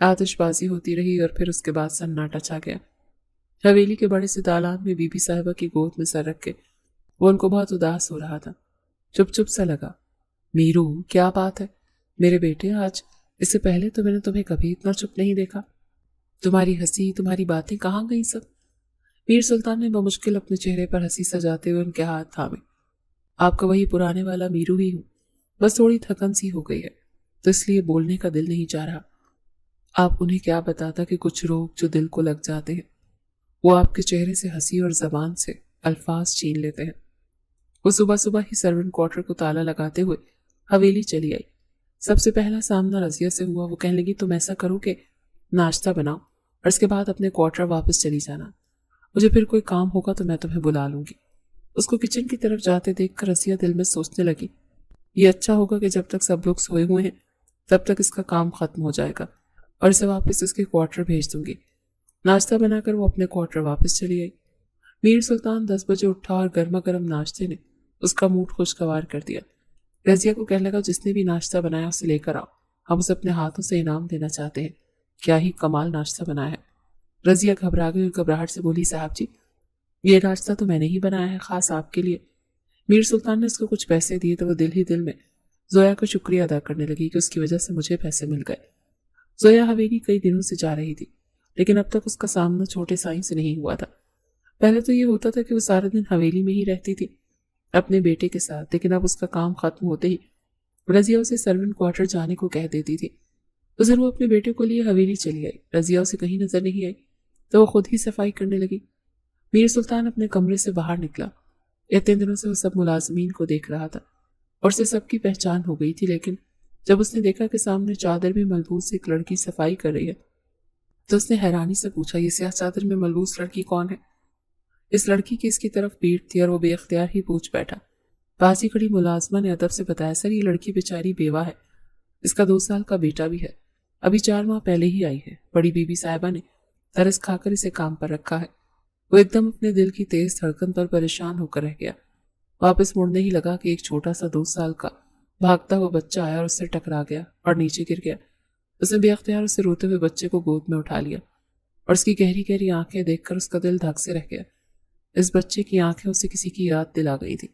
آتش بازی ہوتی رہی اور پھر اس کے بعد سناٹا چھا گیا۔ حویلی کے بڑے سے دالان میں بی بی صاحبہ کی گود میں سر رکھ کے وہ ان کو بہت اداس ہو رہا تھا۔ چپ چپ سا لگا۔ میرو، کیا بات ہے؟ میرے بیٹے، آج اس سے پہلے تو میں نے تمہیں کبھی اتنا چپ نہیں دیکھا۔ تمہاری ہنسی، تمہاری باتیں کہاں گئیں سب؟ میر سلطان نے بمشکل اپنے چہرے پر ہنسی سجاتے ہوئے ان کے ہاتھ تھامے۔ آپ کا وہی پرانے والا میرو ہی ہوں، بس تھوڑی تھکن سی ہو گئی ہے تو اس لیے بولنے کا دل نہیں چاہ رہا۔ آپ انہیں کیا بتاتا کہ کچھ روگ جو دل کو لگ جاتے ہیں وہ آپ کے چہرے سے ہنسی اور زبان سے الفاظ چھین لیتے ہیں۔ وہ صبح صبح ہی سرونٹ کوارٹر کو تالا لگاتے ہوئے حویلی چلی آئی۔ سب سے پہلا سامنا رضیہ سے ہوا۔ وہ کہنے لگی، تم ایسا کرو کہ ناشتہ بناؤ اور اس کے بعد اپنے کوارٹر واپس چلی جانا۔ مجھے پھر کوئی کام ہوگا تو میں تمہیں بلا لوں گی۔ اس کو کچن کی طرف جاتے دیکھ کر رضیہ دل میں سوچنے لگی، یہ اچھا ہوگا کہ جب تک سب لوگ سوئے ہوئے ہیں تب تک اس کا کام ختم ہو جائے گا اور اسے واپس اس کے کوارٹر بھیج دوں گی۔ ناشتہ بنا کر وہ اپنے کوارٹر واپس چلی آئی۔ میر سلطان 10 بجے اٹھا اور گرما گرم ناشتے نے اس کا موڈ خوشگوار کر دیا۔ رضیہ کو کہنے لگا، جس نے بھی ناشتہ بنایا اسے لے کر آؤ، ہم اسے اپنے ہاتھوں سے انعام دینا چاہتے ہیں۔ کیا ہی کمال ناشتہ بنایا ہے۔ رضیہ گھبرا گئی اور گھبراہٹ سے بولی، صاحب جی یہ ناشتہ تو میں نے ہی بنایا ہے، خاص آپ کے لیے۔ میر سلطان نے اس کو کچھ پیسے دیے تو وہ دل ہی دل میں زویا کا شکریہ ادا کرنے لگی کہ اس کی وجہ سے مجھے پیسے مل گئے۔ زویا حویلی کئی دنوں سے جا رہی تھی لیکن اب تک اس کا سامنا چھوٹے سائیں سے نہیں ہوا تھا۔ پہلے تو یہ ہوتا تھا کہ وہ سارا دن حویلی میں ہی رہتی تھی اپنے بیٹے کے ساتھ، لیکن اب اس کا کام ختم ہوتے ہی رضیہ اسے سرونٹ کوارٹر جانے کو کہہ دیتی تھی۔ ادھر وہ اپنے بیٹے کو لیے حویلی چلی آئی۔ رضیہ اسے کہیں نظر نہیں آئی تو وہ خود ہی صفائی کرنے لگی۔ میر سلطان اپنے کمرے سے باہر نکلا۔ اتنے دنوں سے وہ سب ملازمین کو دیکھ رہا تھا اور اسے سب کی پہچان ہو گئی تھی، لیکن جب اس نے دیکھا کہ سامنے چادر میں ملبوس ایک لڑکی صفائی کر رہی ہے تو اس نے حیرانی سے پوچھا، یہ سیاہ چادر میں ملبوس لڑکی کون ہے؟ اس لڑکی کی اس کی طرف پیٹھ تھی اور وہ بے اختیار ہی پوچھ بیٹھا۔ پاس ہی کھڑی ملازمہ نے ادب سے بتایا، سر یہ لڑکی بیچاری بیوہ ہے، اس کا 2 سال کا بیٹا بھی ہے، ابھی 4 ماہ پہلے ہی آئی ہے۔ بڑی بی بی صاحبہ نے ترس کھا کر اسے کام پر رکھا ہے۔ وہ ایک دم اپنے دل کی تیز دھڑکن پر پریشان ہو کر رہ گیا۔ واپس مڑنے ہی لگا کہ ایک چھوٹا سا 2 سال کا بھاگتا ہوا بچہ آیا اور اس سے ٹکرا گیا اور نیچے گر گیا۔ اس نے بے اختیار اسے روتے ہوئے بچے کو گود میں اٹھا لیا اور اس کی گہری گہری آنکھیں دیکھ کر اس کا دل دھک سے رہ گیا۔ اس بچے کی آنکھیں اسے کسی کی یاد دلا گئی تھی۔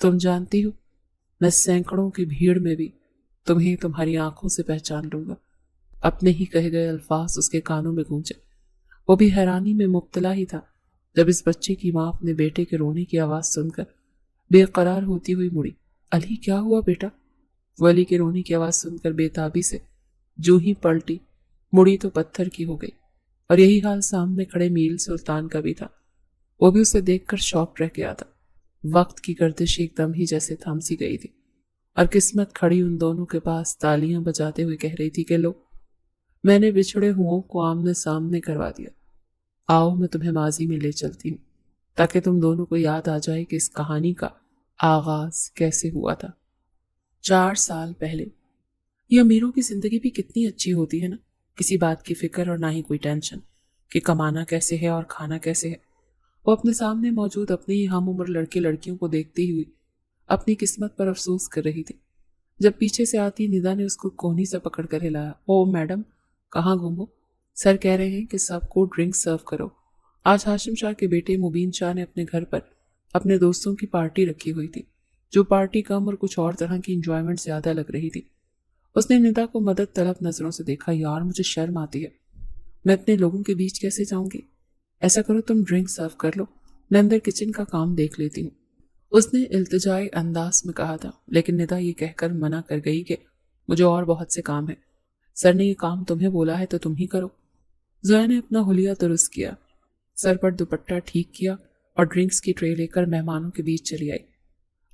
تم جانتی ہو، میں سینکڑوں کی بھیڑ میں بھی تمہیں تمہاری آنکھوں سے پہچان لوں گا۔ اپنے ہی کہے گئے الفاظ اس کے کانوں میں گونجے۔ وہ بھی حیرانی میں مبتلا ہی تھا جب اس بچے کی ماں اپنے بیٹے کے رونے کی آواز سن کر بے قرار ہوتی ہوئی مڑی۔ علی، کیا ہوا بیٹا؟ وہ علی کے رونے کی آواز سن کر بے تابی سے جو ہی پلٹی مڑی تو پتھر کی ہو گئی، اور یہی حال سامنے کھڑے میر سلطان کا بھی تھا۔ وہ بھی اسے دیکھ کر شاک رہ گیا تھا۔ وقت کی گردش ایک دم ہی جیسے تھم سی گئی تھی اور قسمت کھڑی ان دونوں کے پاس تالیاں بجاتے ہوئے کہہ رہی تھی کہ لو، میں نے بچھڑے ہوں کو آمنے سامنے کروا دیا۔ آؤ میں تمہیں ماضی میں لے چلتی ہوں تاکہ تم دونوں کو یاد آ جائے کہ اس کہانی کا آغاز کیسے ہوا تھا۔ 4 سال پہلے۔ یہ امیروں کی زندگی بھی کتنی اچھی ہوتی ہے نا، کسی بات کی فکر اور نہ ہی کوئی ٹینشن کہ کمانا کیسے ہے اور کھانا کیسے ہے۔ وہ اپنے سامنے موجود اپنے ہی ہم عمر لڑکے لڑکیوں کو دیکھتی ہوئی اپنی قسمت پر افسوس کر رہی تھی جب پیچھے سے آتی ندا نے اس کو کونی سے پکڑ کر ہلایا۔ او میڈم، کہاں گھومو؟ سر کہہ رہے ہیں کہ سب کو ڈرنک سرو کرو۔ آج ہاشم شاہ کے بیٹے مبین شاہ نے اپنے گھر پر اپنے دوستوں کی پارٹی رکھی ہوئی تھی، جو پارٹی کم اور کچھ اور طرح کی انجوائمنٹ زیادہ لگ رہی تھی۔ اس نے ندا کو مدد طلب نظروں سے دیکھا۔ یار مجھے شرم آتی ہے، میں اپنے لوگوں کے بیچ کیسے جاؤں گی؟ ایسا کرو تم ڈرنک سرو کر لو، میں اندر کچن کا کام دیکھ لیتی ہوں، اس نے التجائی انداز میں کہا تھا، لیکن ندا یہ کہہ کر منع کر گئی کہ مجھے اور بہت سے کام ہیں، سر نے یہ کام تمہیں بولا ہے تو تم ہی کرو۔ زویا نے اپنا حلیہ درست کیا، سر پر دوپٹہ ٹھیک کیا اور ڈرنکس کی ٹرے لے کر مہمانوں کے بیچ چلی آئی۔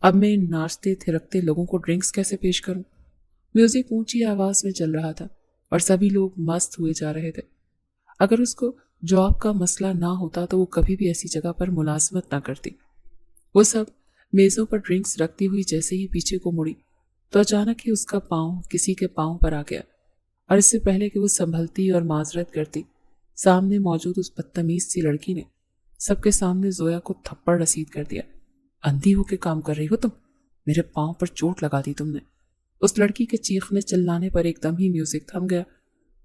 اب میں ان ناچتے تھرکتے لوگوں کو ڈرنکس کیسے پیش کروں؟ میوزک اونچی آواز میں چل رہا تھا اور سبھی لوگ مست ہوئے جا رہے تھے۔ اگر اس کو جاب کا مسئلہ نہ ہوتا تو وہ کبھی بھی ایسی جگہ پر ملازمت نہ کرتی۔ وہ سب میزوں پر ڈرنکس رکھتی ہوئی جیسے ہی پیچھے کو مڑی تو اچانک ہی اس کا پاؤں کسی کے پاؤں پر آ گیا، اور اس سے پہلے کہ وہ سنبھلتی اور معذرت کرتی، سامنے موجود اس بدتمیز سی لڑکی نے سب کے سامنے زویا کو تھپڑ رسید کر دیا۔ اندھی ہو کے کام کر رہی ہو تم، میرے پاؤں پر چوٹ لگا دی تم نے۔ اس لڑکی کے چیخنے چلانے پر ایک دم ہی میوزک تھم گیا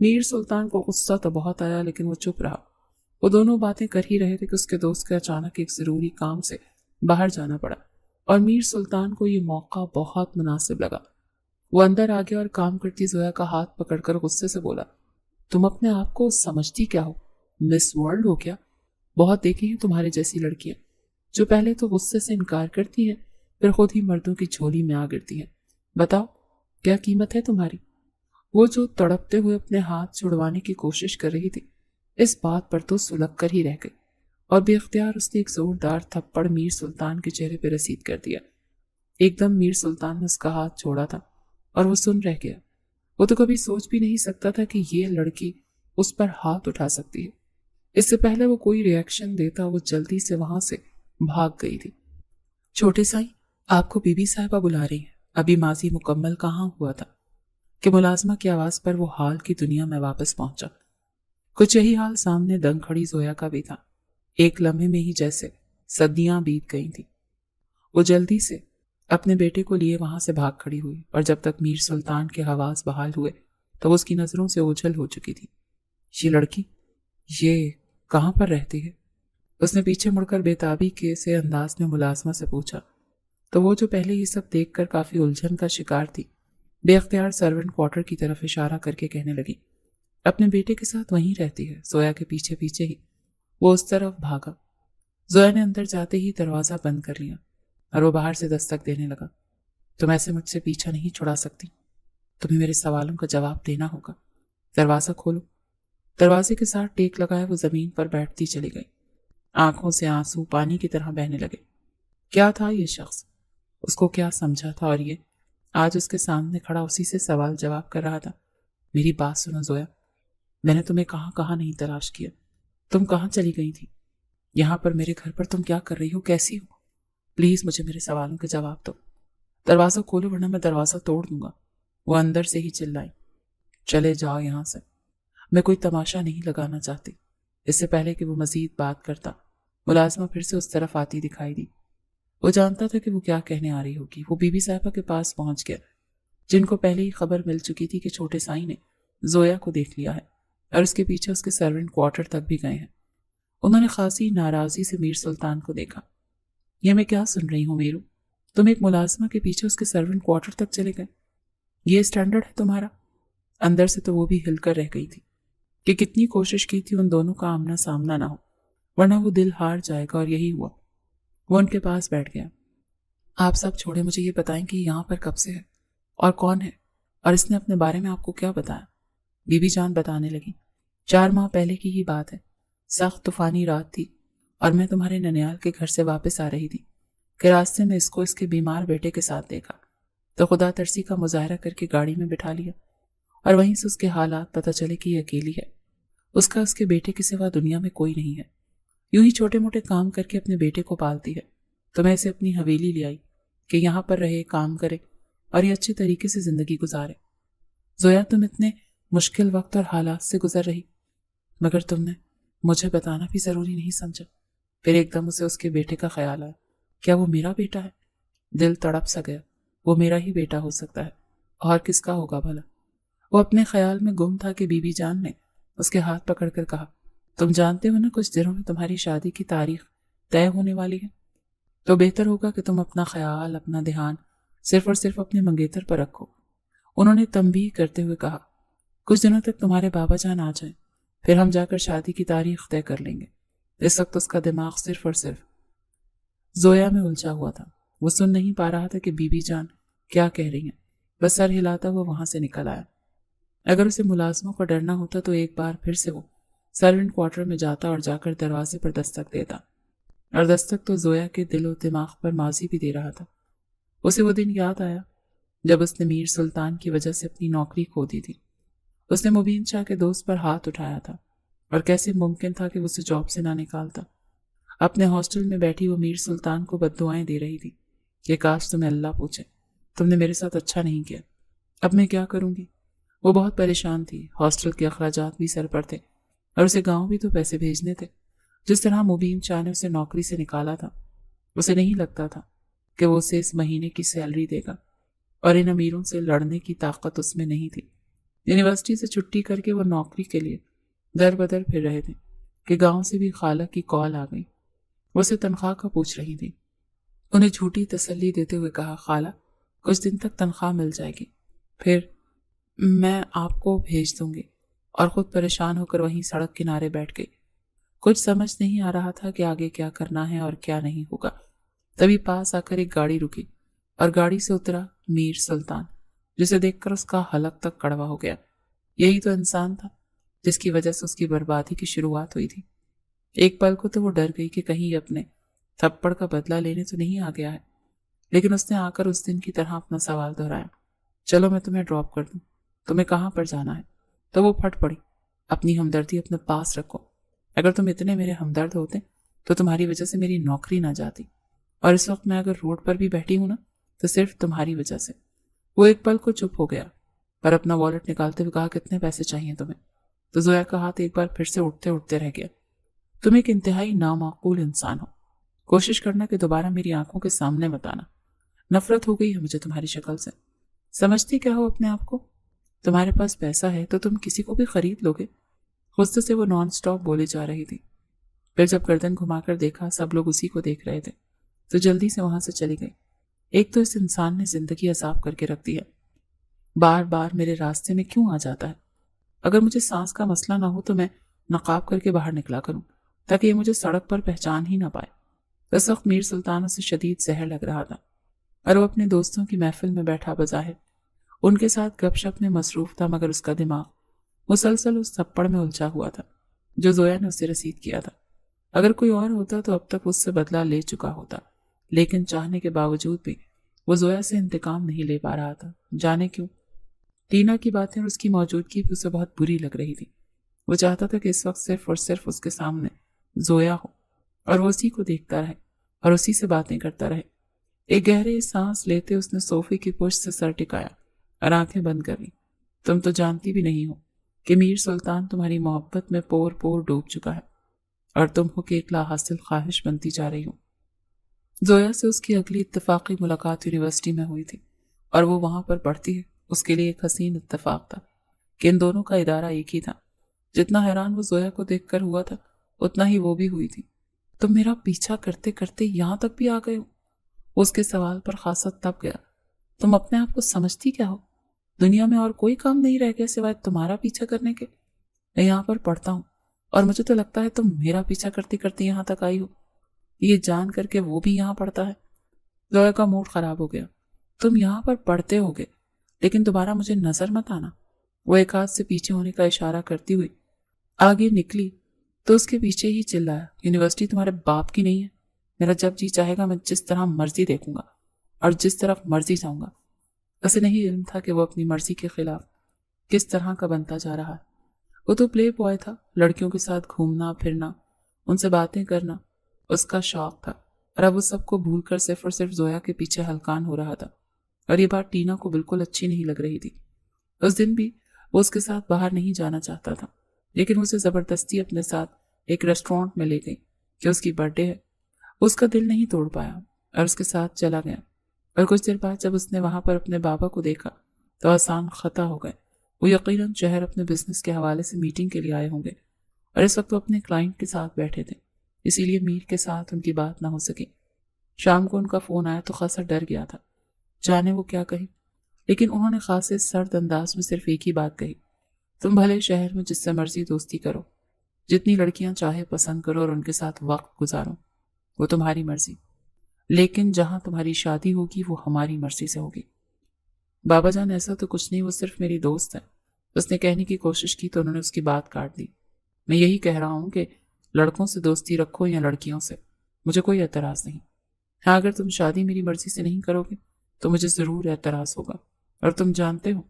میر سلطان کو غصہ تو بہت آیا لیکن وہ چپ رہا۔ وہ دونوں باتیں کر ہی رہے تھے کہ اس کے دوست کے اچانک ایک ضروری کام سے باہر جانا پڑا اور میر سلطان کو یہ موقع بہت مناسب لگا۔ وہ اندر آ گیا اور کام کرتی زویا کا ہاتھ پکڑ کر غصے سے بولا، تم اپنے آپ کو سمجھتی کیا ہو؟ مس ورلڈ ہو کیا؟ بہت دیکھی ہیں تمہارے جیسی لڑکیاں جو پہلے تو غصے سے انکار کرتی ہیں پھر خود ہی مردوں کی جھولی میں آ گرتی ہیں۔ بتاؤ کیا قیمت ہے تمہاری؟ وہ جو تڑپتے ہوئے اپنے ہاتھ چھڑوانے کی کوشش کر رہی تھی اس بات پر تو سلگ کر ہی رہ گئی اور بے اختیار اس نے ایک زوردار تھپڑ میر سلطان کے چہرے پہ رسید کر دیا۔ ایک دم میر سلطان نے اس کا ہاتھ چھوڑا تھا اور وہ سن رہ گیا۔ وہ تو کبھی سوچ بھی نہیں سکتا تھا کہ یہ لڑکی اس پر ہاتھ اٹھا سکتی ہے۔ اس سے پہلے وہ کوئی ری ایکشن دیتا وہ جلدی سے وہاں سے بھاگ گئی تھی۔ چھوٹے سائیں، آپ کو بی بی صاحبہ بلا رہی ہیں۔ ابھی ماضی مکمل کہاں ہوا تھا کہ ملازمہ کی آواز پر وہ حال کی دنیا میں واپس پہنچا۔ کچھ یہی حال سامنے دنگ کھڑی زویا کا بھی تھا۔ ایک لمحے میں ہی جیسے صدیاں بیت گئی تھی۔ وہ جلدی سے اپنے بیٹے کو لیے وہاں سے بھاگ کھڑی ہوئی اور جب تک میر سلطان کے حواس بحال ہوئے تو اس کی نظروں سے اوجھل ہو چکی تھی۔ یہ لڑکی یہ کہاں پر رہتی ہے؟ اس نے پیچھے مڑ کر بےتابی کے سے انداز میں ملازمہ سے پوچھا تو وہ جو پہلے یہ سب دیکھ کر کافی الجھن کا شکار تھی بے اختیار سرونٹ کوارٹر کی طرف اشارہ کر کے کہنے لگی، اپنے بیٹے کے ساتھ وہیں رہتی ہے۔ زویا کے پیچھے پیچھے ہی وہ اس طرف بھاگا۔ زویا نے اندر جاتے ہی دروازہ بند کر لیا اور وہ باہر سے دستک دینے لگا۔ تم ایسے مجھ سے پیچھا نہیں چھڑا سکتی، تمہیں میرے سوالوں کا جواب دینا ہوگا۔ دروازہ کھولو۔ دروازے کے ساتھ ٹیک لگائے وہ زمین پر بیٹھتی چلی گئی۔ آنکھوں سے آنسو پانی کی طرح بہنے لگے۔ کیا تھا یہ شخص؟ اس کو کیا سمجھا تھا اور یہ آج اس کے سامنے کھڑا اسی سے سوال جواب کر رہا تھا۔ میری بات سنو زویا، میں نے تمہیں کہاں کہاں نہیں تلاش کیا۔ تم کہاں چلی گئی تھی؟ یہاں پر میرے گھر پر تم کیا کر رہی ہو؟ کیسی ہو؟ پلیز مجھے میرے سوالوں کے جواب دو۔ دروازہ کھولو ورنہ میں دروازہ توڑ دوں گا، وہ اندر سے ہی چلائی۔ چلے جاؤ یہاں سے، میں کوئی تماشا نہیں لگانا چاہتی۔ اس سے پہلے کہ وہ مزید بات کرتا ملازمہ پھر سے اس طرف آتی دکھائی دی۔ وہ جانتا تھا کہ وہ کیا کہنے آ رہی ہوگی۔ وہ بی بی صاحبہ کے پاس پہنچ گیا جن کو پہلے ہی خبر مل چکی تھی کہ چھوٹے سائیں نے زویا کو دیکھ لیا ہے اور اس کے پیچھے اس کے سرونٹ کوارٹر تک بھی گئے ہیں۔ انہوں نے خاصی ناراضی سے میر سلطان کو دیکھا۔ یہ میں کیا سن رہی ہوں میرو؟ تم ایک ملازمہ کے پیچھے اس کے سرونٹ کوارٹر تک چلے گئے؟ یہ اسٹینڈرڈ ہے تمہارا؟ اندر سے تو وہ بھی ہل کر رہ گئی تھی کہ کتنی کوشش کی تھی ان دونوں کا آمنا سامنا نہ ہو ورنہ وہ دل ہار جائے گا، اور یہی ہوا۔ وہ ان کے پاس بیٹھ گیا۔ آپ سب چھوڑے، مجھے یہ بتائیں کہ یہاں پر کب سے ہے اور کون ہے، اور اس نے اپنے بارے میں آپ کو کیا بتایا؟ بی بی جان بتانے لگی، 4 ماہ پہلے کی ہی بات ہے۔ سخت طوفانی رات تھی اور میں تمہارے ننیال کے گھر سے واپس آ رہی تھی کہ راستے میں اس کو اس کے بیمار بیٹے کے ساتھ دیکھا تو خدا ترسی کا مظاہرہ کر کے گاڑی میں بٹھا لیا اور وہیں سے اس کے حالات پتہ چلے کہ یہ اکیلی ہے۔ اس کا اس کے بیٹے کے سوا دنیا میں کوئی نہیں ہے۔ یوں ہی چھوٹے موٹے کام کر کے اپنے بیٹے کو پالتی ہے، تو میں اسے اپنی حویلی لے آئی کہ یہاں پر رہے، کام کرے اور یہ اچھے طریقے سے زندگی گزارے۔ زویا، تم اتنے مشکل وقت اور حالات سے گزر رہی مگر تم نے مجھے بتانا بھی ضروری نہیں سمجھا۔ پھر ایک دم اسے اس کے بیٹے کا خیال آیا، کیا وہ میرا بیٹا ہے؟ دل تڑپ سا گیا۔ وہ میرا ہی بیٹا ہو سکتا ہے، اور کس کا ہوگا بھلا؟ وہ اپنے خیال میں گم تھا کہ بی بی جان نے اس کے ہاتھ پکڑ کر کہا، تم جانتے ہو نا کچھ دنوں میں تمہاری شادی کی تاریخ طے ہونے والی ہے، تو بہتر ہوگا کہ تم اپنا خیال، اپنا دھیان صرف اور صرف اپنے منگیتر پر رکھو۔ انہوں نے تنبیہ کرتے ہوئے کہا، کچھ دنوں تک تمہارے بابا جان آ جائیں، پھر ہم جا کر شادی کی تاریخ طے کر لیں گے۔ اس وقت اس کا دماغ صرف اور صرف زویا میں الجھا ہوا تھا۔ وہ سن نہیں پا رہا تھا کہ بی بی جان کیا کہہ رہی ہیں، بس سر ہلاتا ہوا وہاں سے نکل آیا۔ اگر اسے ملازموں کا ڈرنا ہوتا تو ایک بار پھر سے وہ سرونٹ کوارٹر میں جاتا اور جا کر دروازے پر دستک دیتا، اور دستک تو زویا کے دل و دماغ پر ماضی بھی دے رہا تھا۔ اسے وہ دن یاد آیا جب اس نے میر سلطان کی وجہ سے اپنی نوکری کھو دی تھی۔ اس نے مبین شاہ کے دوست پر ہاتھ اٹھایا تھا، اور کیسے ممکن تھا کہ وہ اسے جاب سے نہ نکالتا۔ اپنے ہاسٹل میں بیٹھی وہ میر سلطان کو بد دعائیں دے رہی تھی کہ کاش تمہیں اللہ پوچھے، تم نے میرے ساتھ اچھا نہیں کیا، اب میں کیا کروں گی؟ وہ بہت پریشان تھی۔ ہاسٹل کے اخراجات بھی سر پر تھے اور اسے گاؤں بھی تو پیسے بھیجنے تھے۔ جس طرح مبین شاہ نے اسے نوکری سے نکالا تھا، اسے نہیں لگتا تھا کہ وہ اسے اس مہینے کی سیلری دے گا، اور ان امیروں سے لڑنے کی طاقت اس میں نہیں تھی۔ یونیورسٹی سے چھٹی کر کے وہ نوکری کے لیے در بدر پھر رہے تھے کہ گاؤں سے بھی خالہ کی کال آ گئی۔ وہ اسے تنخواہ کا پوچھ رہی تھی۔ انہیں جھوٹی تسلی دیتے ہوئے کہا، خالہ کچھ دن تک تنخواہ مل جائے گی، پھر میں آپ کو بھیج دوں گی، اور خود پریشان ہو کر وہیں سڑک کنارے بیٹھ گئی۔ کچھ سمجھ نہیں آ رہا تھا کہ آگے کیا کرنا ہے اور کیا نہیں ہوگا۔ تبھی پاس آ کر ایک گاڑی رکی اور گاڑی سے اترا میر سلطان، جسے دیکھ کر اس کا حلق تک کڑوا ہو گیا۔ یہی تو انسان تھا جس کی وجہ سے اس کی بربادی کی شروعات ہوئی تھی۔ ایک پل کو تو وہ ڈر گئی کہ کہیں اپنے تھپڑ کا بدلہ لینے تو نہیں آ گیا ہے، لیکن اس نے آ کر اس دن کی طرح اپنا سوال دہرایا، چلو میں تمہیں ڈراپ کر دوں، تمہیں کہاں پر جانا ہے؟ تو وہ پھٹ پڑی، اپنی ہمدردی اپنے پاس رکھو، اگر تم اتنے میرے ہمدرد ہوتے تو تمہاری وجہ سے میری نوکری نہ جاتی، اور اس وقت میں اگر روڈ پر بھی بیٹھی ہوں نا تو صرف تمہاری وجہ سے۔ وہ ایک پل کو چپ ہو گیا، پر اپنا والٹ نکالتے ہوئے کہا، کتنے پیسے چاہیے تمہیں؟ تو زویا کا ہاتھ ایک بار پھر سے اٹھتے اٹھتے رہ گیا۔ تم ایک انتہائی نامعقول انسان ہو، کوشش کرنا کہ دوبارہ میری آنکھوں کے سامنے مت آنا، نفرت ہو گئی ہے مجھے تمہاری شکل سے۔ سمجھتی کیا ہو اپنے آپ کو؟ تمہارے پاس پیسہ ہے تو تم کسی کو بھی خرید لوگے۔ غصے سے وہ نان سٹاپ بولے جا رہی تھی۔ پھر جب گردن گھما کر دیکھا سب لوگ اسی کو دیکھ رہے تھے تو جلدی سے وہاں سے چلی گئی۔ ایک تو اس انسان نے زندگی عذاب کر کے رکھ دی ہے، بار بار میرے راستے میں کیوں آ جاتا ہے؟ اگر مجھے سانس کا مسئلہ نہ ہو تو میں نقاب کر کے باہر نکلا کروں تاکہ یہ مجھے سڑک پر پہچان ہی نہ پائے۔ اس وقت میر سلطان سے شدید زہر لگ رہا تھا اور وہ اپنے دوستوں کی محفل میں بیٹھا بظاہر ان کے ساتھ گپ شپ میں مصروف تھا، مگر اس کا دماغ مسلسل اس تھپڑ میں الجھا ہوا تھا جو زویا نے اسے رسید کیا تھا۔ اگر کوئی اور ہوتا تو اب تک اس سے بدلہ لے چکا ہوتا، لیکن چاہنے کے باوجود بھی وہ زویا سے انتقام نہیں لے پا رہا تھا۔ جانے کیوں؟ ٹینا کی باتیں اور اس کی موجودگی بھی اسے بہت بری لگ رہی تھی۔ وہ چاہتا تھا کہ اس وقت صرف اور صرف اس کے سامنے زویا ہو اور وہ اسی کو دیکھتا رہے اور اسی سے باتیں کرتا رہے۔ ایک گہرے سانس لیتے اس نے صوفے کی پشت سے سر ٹکایا اور آنکھیں بند کر لی۔ تم تو جانتی بھی نہیں ہو کہ میر سلطان تمہاری محبت میں پور پور ڈوب چکا ہے اور تم ہو کہ ایک لا حاصل خواہش بنتی جا رہی ہو۔ زویا سے اس کی اگلی اتفاقی ملاقات یونیورسٹی میں ہوئی تھی اور وہ وہاں پر پڑھتی ہے۔ اس کے لیے ایک حسین اتفاق تھا کہ ان دونوں کا ادارہ ایک ہی تھا۔ جتنا حیران وہ زویا کو دیکھ کر ہوا تھا اتنا ہی وہ بھی ہوئی تھی۔ تم میرا پیچھا کرتے کرتے یہاں تک بھی آ گئے ہو؟ اس کے سوال پر خاصا تپ گیا۔ تم اپنے آپ کو سمجھتی کیا ہو؟ دنیا میں اور کوئی کام نہیں رہ گیا سوائے تمہارا پیچھا کرنے کے؟ میں یہاں پر پڑھتا ہوں اور مجھے تو لگتا ہے تم میرا پیچھا کرتے کرتے یہاں تک آئی ہو، یہ جان کر کے وہ بھی یہاں پڑھتا ہے۔ زویا کا موڈ خراب ہو گیا۔ تم یہاں پر پڑھتے ہوگے لیکن دوبارہ مجھے نظر مت آنا۔ وہ ایک ہاتھ سے پیچھے ہونے کا اشارہ کرتی ہوئی آگے نکلی تو اس کے پیچھے ہی چلایا، یونیورسٹی تمہارے باپ کی نہیں ہے، میرا جب جی چاہے گا میں جس طرح مرضی دیکھوں گا اور جس طرف مرضی جاؤں گا۔ اسے نہیں علم تھا کہ وہ اپنی مرضی کے خلاف کس طرح کا بنتا جا رہا ہے۔ وہ تو پلے بوائے تھا، لڑکیوں کے ساتھ گھومنا پھرنا، ان سے باتیں کرنا اس کا شوق تھا، اور اب وہ سب کو بھول کر صرف اور صرف زویا کے پیچھے ہلکان ہو رہا تھا۔ اور یہ بات ٹینا کو بالکل اچھی نہیں لگ رہی تھی۔ اس دن بھی وہ اس کے ساتھ باہر نہیں جانا چاہتا تھا، لیکن اسے زبردستی اپنے ساتھ ایک ریسٹورانٹ میں لے گئی کہ اس کی برتھ ڈے ہے۔ اس کا دل نہیں توڑ پایا اور اس کے ساتھ چلا گیا، اور کچھ دیر بعد جب اس نے وہاں پر اپنے بابا کو دیکھا تو آسان خطا ہو گئے۔ وہ یقیناً شہر اپنے بزنس کے حوالے سے میٹنگ کے لیے آئے ہوں گے اور اس وقت وہ اپنے کلائنٹ کے ساتھ بیٹھے تھے، اسی لیے میر کے ساتھ ان کی بات نہ ہو سکی۔ شام کو ان کا فون آیا تو خاصا ڈر گیا تھا، جانے وہ کیا کہی، لیکن انہوں نے خاصے سرد انداز میں صرف ایک ہی بات کہی، تم بھلے شہر میں جس سے مرضی دوستی کرو، جتنی لڑکیاں چاہے پسند کرو اور ان کے ساتھ وقت گزارو، وہ تمہاری مرضی، لیکن جہاں تمہاری شادی ہوگی وہ ہماری مرضی سے ہوگی۔ بابا جان ایسا تو کچھ نہیں، وہ صرف میری دوست ہے۔ اس نے کہنے کی کوشش کی تو انہوں نے اس کی بات کاٹ دی۔ میں یہی کہہ رہا ہوں کہ لڑکوں سے دوستی رکھو یا لڑکیوں سے، مجھے کوئی اعتراض نہیں۔ ہاں اگر تم شادی میری مرضی سے نہیں کرو گے تو مجھے ضرور اعتراض ہوگا، اور تم جانتے ہو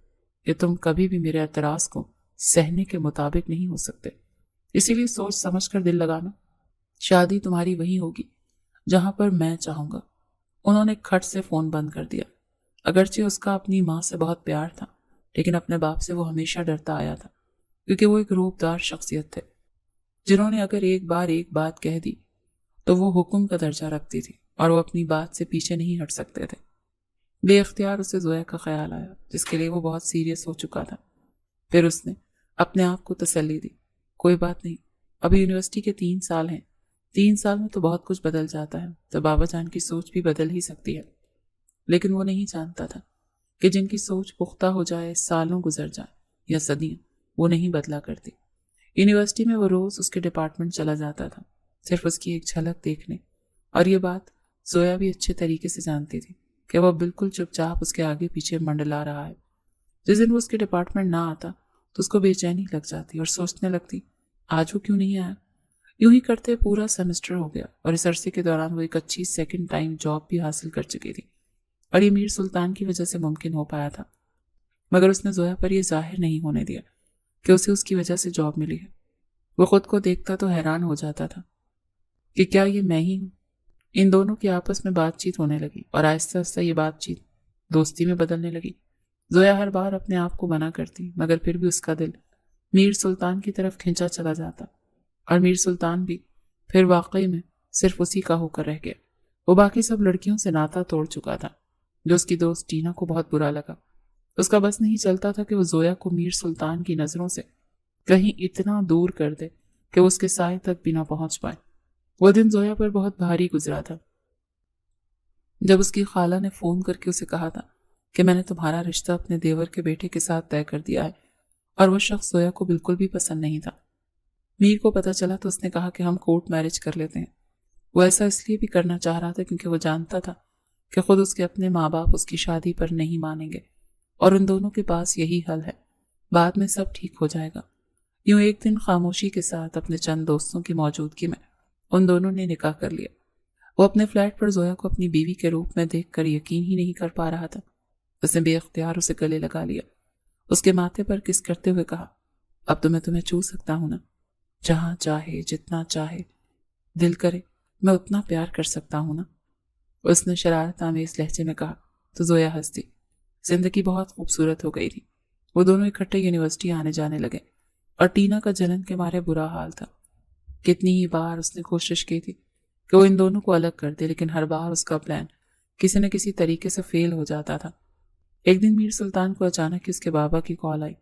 کہ تم کبھی بھی میرے اعتراض کو سہنے کے مطابق نہیں ہو سکتے، اسی لیے سوچ سمجھ کر دل لگانا۔ شادی تمہاری وہیں ہوگی جہاں پر میں چاہوں گا۔ انہوں نے کھٹ سے فون بند کر دیا۔ اگرچہ اس کا اپنی ماں سے بہت پیار تھا، لیکن اپنے باپ سے وہ ہمیشہ ڈرتا آیا تھا، کیونکہ وہ ایک روبدار شخصیت تھے جنہوں نے اگر ایک بار ایک بات کہہ دی تو وہ حکم کا درجہ رکھتی تھی اور وہ اپنی بات سے پیچھے نہیں ہٹ سکتے تھے۔ بے اختیار اسے زویا کا خیال آیا جس کے لیے وہ بہت سیریس ہو چکا تھا۔ پھر اس نے اپنے آپ کو تسلی دی، کوئی بات نہیں، ابھی یونیورسٹی کے 3 سال ہیں، 3 سال میں تو بہت کچھ بدل جاتا ہے، تو بابا جان کی سوچ بھی بدل ہی سکتی ہے۔ لیکن وہ نہیں جانتا تھا کہ جن کی سوچ پختہ ہو جائے، سالوں گزر جائیں یا صدیاں، وہ نہیں بدلا کرتی۔ یونیورسٹی میں وہ روز اس کے ڈپارٹمنٹ چلا جاتا تھا، صرف اس کی ایک جھلک دیکھنے، اور یہ بات زویا بھی اچھے طریقے سے جانتی تھی کہ وہ بالکل چپ چاپ اس کے آگے پیچھے منڈلا رہا ہے۔ جس دن وہ اس کے ڈپارٹمنٹ نہ آتا تو اس کو بے چینی لگ جاتی اور سوچنے لگتی آج وہ کیوں نہیں آیا۔ یوں ہی کرتے پورا سیمسٹر ہو گیا اور اس عرصے کے دوران وہ ایک اچھی سیکنڈ ٹائم جاب بھی حاصل کر چکی تھی، اور یہ میر سلطان کی وجہ سے ممکن ہو پایا تھا۔ مگر اس نے زویا پر یہ ظاہر نہیں ہونے دیا کہ اسے اس کی وجہ سے جاب ملی ہے۔ وہ خود کو دیکھتا تو حیران ہو جاتا تھا کہ کیا یہ میں ہی ہوں۔ ان دونوں کی آپس میں بات چیت ہونے لگی اور آہستہ آہستہ یہ بات چیت دوستی میں بدلنے لگی۔ زویا ہر بار اپنے آپ کو منع کرتی، مگر پھر بھی اس کا دل میر سلطان کی طرف کھینچا چلا جاتا، اور میر سلطان بھی پھر واقعی میں صرف اسی کا ہو کر رہ گیا۔ وہ باقی سب لڑکیوں سے ناتا توڑ چکا تھا، جو اس کی دوست ٹینا کو بہت برا لگا۔ اس کا بس نہیں چلتا تھا کہ وہ زویا کو میر سلطان کی نظروں سے کہیں اتنا دور کر دے کہ وہ اس کے سائے تک بھی نہ پہنچ پائے۔ وہ دن زویا پر بہت بھاری گزرا تھا جب اس کی خالہ نے فون کر کے اسے کہا تھا کہ میں نے تمہارا رشتہ اپنے دیور کے بیٹے کے ساتھ طے کر دیا ہے، اور وہ شخص زویا کو بالکل بھی پسند نہیں تھا۔ میر کو پتہ چلا تو اس نے کہا کہ ہم کورٹ میرج کر لیتے ہیں۔ وہ ایسا اس لیے بھی کرنا چاہ رہا تھا کیونکہ وہ جانتا تھا کہ خود اس کے اپنے ماں باپ اس کی شادی پر نہیں مانیں گے، اور ان دونوں کے پاس یہی حل ہے، بعد میں سب ٹھیک ہو جائے گا۔ یوں ایک دن خاموشی کے ساتھ اپنے چند دوستوں کی موجودگی میں ان دونوں نے نکاح کر لیا۔ وہ اپنے فلیٹ پر زویا کو اپنی بیوی کے روپ میں دیکھ کر یقین ہی نہیں کر پا رہا تھا۔ اس نے بے اختیار اسے گلے لگا لیا، اس کے ماتھے پر کس کرتے ہوئے کہا، اب تو میں تمہیں چھو سکتا ہوں نا، جہاں چاہے جتنا چاہے دل کرے میں اتنا پیار کر سکتا ہوں نا۔ اس نے شرارت آمیز لہجے میں کہا تو زویا ہنس دی۔ زندگی بہت خوبصورت ہو گئی تھی۔ وہ دونوں اکٹھے یونیورسٹی آنے جانے لگے، اور ٹینا کا جلن کے مارے برا حال تھا۔ کتنی ہی بار اس نے کوشش کی تھی کہ وہ ان دونوں کو الگ کر دے، لیکن ہر بار اس کا پلان کسی نہ کسی طریقے سے فیل ہو جاتا تھا۔ ایک دن میر سلطان کو اچانک اس کے بابا کی کال آئی۔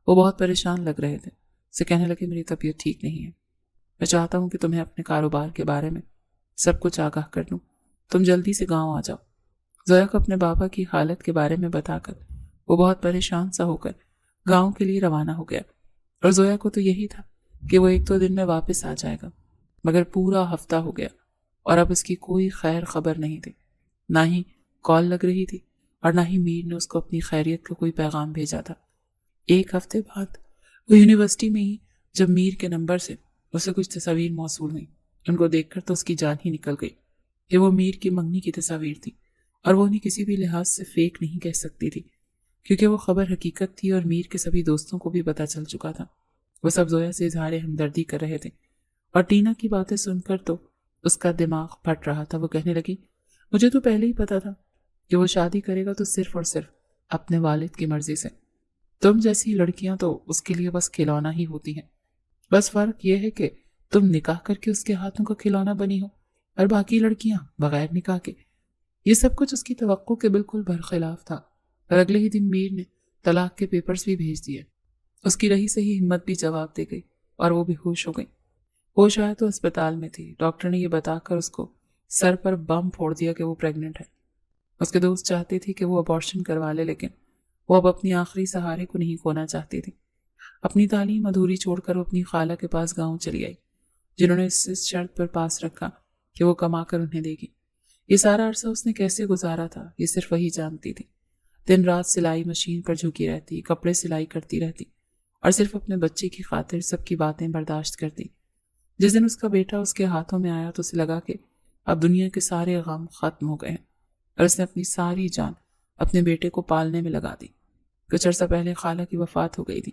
وہ بہت پریشان لگ رہے تھے، اسے کہنے لگے میری طبیعت ٹھیک نہیں ہے، میں چاہتا ہوں کہ تمہیں اپنے کاروبار کے بارے میں سب کچھ آگاہ کر دوں، تم جلدی سے گاؤں آ جاؤ۔ زویا کو اپنے بابا کی حالت کے بارے میں بتا کر وہ بہت پریشان سا ہو کر گاؤں کے لیے روانہ ہو گیا، اور زویا کو تو یہی تھا کہ وہ 1-2 دن میں واپس آ جائے گا، مگر پورا ہفتہ ہو گیا اور اب اس کی کوئی خیر خبر نہیں تھی، نہ ہی کال لگ رہی تھی اور نہ ہی میر نے اس کو اپنی خیریت کا کوئی پیغام بھیجا تھا۔ ایک ہفتے بعد وہ یونیورسٹی میں ہی جب میر کے نمبر سے اسے کچھ تصاویر موصول ہوئیں، ان کو دیکھ کر تو اس کی جان ہی نکل گئی کہ وہ میر کی منگنی کی تصاویر تھی، اور وہ انہیں کسی بھی لحاظ سے فیک نہیں کہہ سکتی تھی کیونکہ وہ خبر حقیقت تھی اور میر کے سبھی دوستوں کو بھی پتہ چل چکا تھا۔ وہ سب زویا سے اظہار ہمدردی کر رہے تھے، اور ٹینا کی باتیں سن کر تو اس کا دماغ پھٹ رہا تھا۔ وہ کہنے لگی مجھے تو پہلے ہی پتا تھا کہ وہ شادی کرے گا تو صرف اور صرف اپنے والد کی مرضی سے۔ تم جیسی لڑکیاں تو اس کے لیے بس کھلونا ہی ہوتی ہیں، بس فرق یہ ہے کہ تم نکاح کر کے اس کے ہاتھوں کا کھلونا بنی ہو، اور باقی لڑکیاں بغیر نکاح کے۔ یہ سب کچھ اس کی توقع کے بالکل برخلاف تھا، اور اگلے ہی دن میر نے طلاق کے پیپرز بھی بھیج دیے۔ اس کی رہی صحیح ہمت بھی جواب دے گئی اور وہ بھی ہوش ہو گئی۔ ہوش آیا تو اسپتال میں تھی، ڈاکٹر نے یہ بتا کر اس کو سر پر بم پھوڑ دیا کہ وہ پریگننٹ ہے۔ اس کے دوست چاہتے تھے کہ وہ ابارشن کروا لے، لیکن وہ اب اپنی آخری سہارے کو نہیں کھونا چاہتی تھی۔ اپنی تعلیم ادھوری چھوڑ کر وہ اپنی خالہ کے پاس گاؤں چلی آئی، جنہوں نے اس شرط پر پاس رکھا کہ وہ کما کر انہیں دے گی۔ یہ سارا عرصہ اس نے کیسے گزارا تھا یہ صرف وہی جانتی تھی۔ دن رات سلائی مشین پر جھکی رہتی، کپڑے سلائی کرتی رہتی، اور صرف اپنے بچے کی خاطر سب کی باتیں برداشت کرتی۔ جس دن اس کا بیٹا اس کے ہاتھوں میں آیا تو اسے لگا کہ اب دنیا کے سارے غم ختم ہو گئے ہیں، اور اس نے اپنی ساری جان اپنے بیٹے کو پالنے میں لگا دی۔ کچھ عرصہ پہلے خالہ کی وفات ہو گئی تھی،